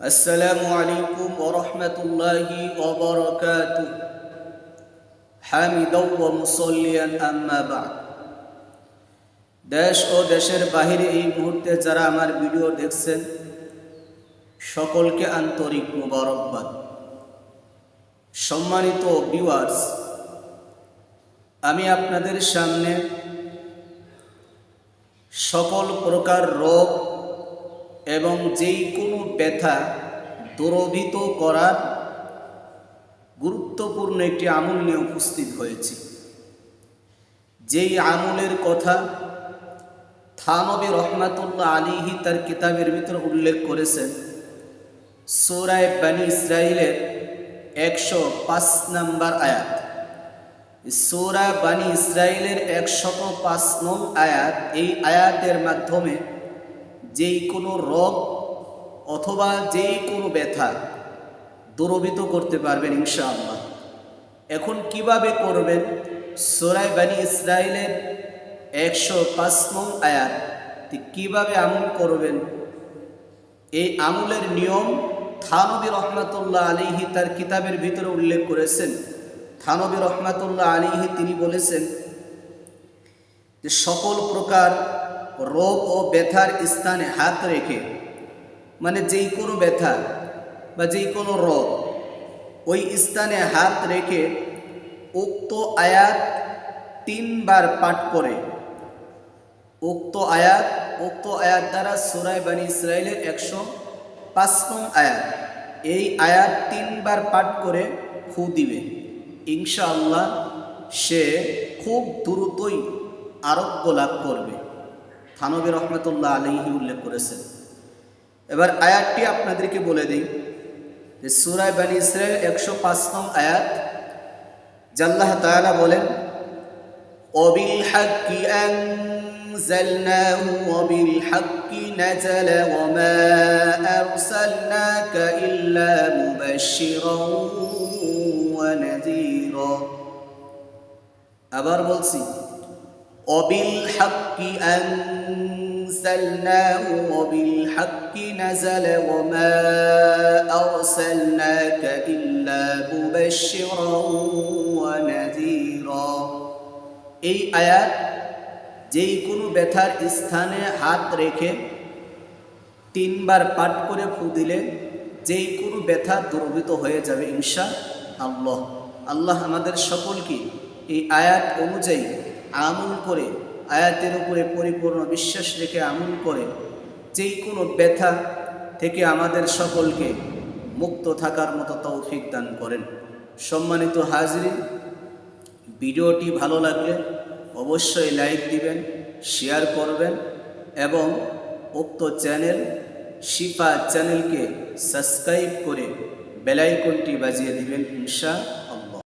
আসসালামু আলাইকুম ওয়া রাহমাতুল্লাহি ওয়া বারাকাতুহু। হামিদাও ওয়া মুসাল্লিয়ান আম্মা বা'দ। দেশ ও দেশের বাহিরে এই মুহূর্তে যারা আমার ভিডিও দেখছেন সকলকে আন্তরিক মোবারকবাদ। সম্মানিত ভিউয়ার্স, আমি আপনাদের সামনে সকল প্রকার রোগ এবং যেই কোনো ব্যথা দূরীভূত করার গুরুত্বপূর্ণ একটি আমল নিয়ে উপস্থিত হয়েছি। যেই আমলের কথা থানবী রহমাতুল্লাহ আলাইহি তার কিতাবের ভিতরে উল্লেখ করেছেন, সূরা বনী ইসরাইলের 105 নম্বর আয়াত। সূরা বনী ইসরাইলের 105 নং আয়াত। এই আয়াতের মাধ্যমে যেই কোনো রোগ অথবা যেই কোনো ব্যথা দূরীভূত করতে পারবেন ইনশাআল্লাহ। এখন কিভাবে করবেন? সূরা বনী ইসরাইলের 105 নং আয়াত কিভাবে আমল করবেন, এই আমলের নিয়ম থানবী রহমাতুল্লাহ আলাইহি তার কিতাবের ভিতরে উল্লেখ করেছেন। থানবী রহমাতুল্লাহ আলাইহি তিনি বলেছেন যে সকল প্রকার রোগ ও ব্যথার স্থানে হাত রেখে, মানে যেই কোনো ব্যথা বা যেই কোনো রোগ ওই স্থানে হাত রেখে উক্ত আয়াত 3 বার পাঠ করে, উক্ত আয়াত দ্বারা সূরা বনী ইসরাইলের 105 নং আয়াত, এই আয়াত 3 বার পাঠ করে ফু দিবে। ইনশাআল্লাহ সে খুব দ্রুতই আরোগ্য লাভ করবে। থানবী রহমাতুল্লাহ আলাইহি উল্লেখ করেছেন। এবার আয়াতটি আপনাদেরকে বলে দিই যে সূরা বনী ইসরাইল 105 নং আয়াত, আল্লাহ তাআলা বলেন, ওয়াবিল হাক্কি আনজালনাহু ওয়াবিল হাক্কি নাযালা ওয়া মা আরসালনাকা ইল্লা মুবাশশিরান ওয়া নাযীরা। আবার বলছি, ওয়াবিল হাক্কি আনজালনাহু ওয়াবিল হাক্কি নাযালা ওয়া মা আরসালনাকা ইল্লা মুবাশশিরান ওয়া নাযীরা। এই আয়াত যেই কোনো ব্যথার স্থানে হাত রেখে 3 বার পাঠ করে ফু দিলে যেই কোনো ব্যথা দূরীভূত হয়ে যাবে ইনশাআল্লাহ। আল্লাহ আমাদের সকলকে এই আয়াত অনুযায়ী আমল করে, আয়াতের উপরে পরিপূর্ণ বিশ্বাস রেখে আমল করে যেই কোনো ব্যথা থেকে আমাদের সকলকে মুক্ত থাকার মতো তৌফিক দান করেন। সম্মানিত হাজরিন, ভিডিওটি ভালো লাগলে অবশ্যই লাইক দিবেন, শেয়ার করবেন এবং উক্ত চ্যানেল শিফা চ্যানেলকে সাবস্ক্রাইব করে বেল আইকনটি বাজিয়ে দিবেন ইনশাআল্লাহ।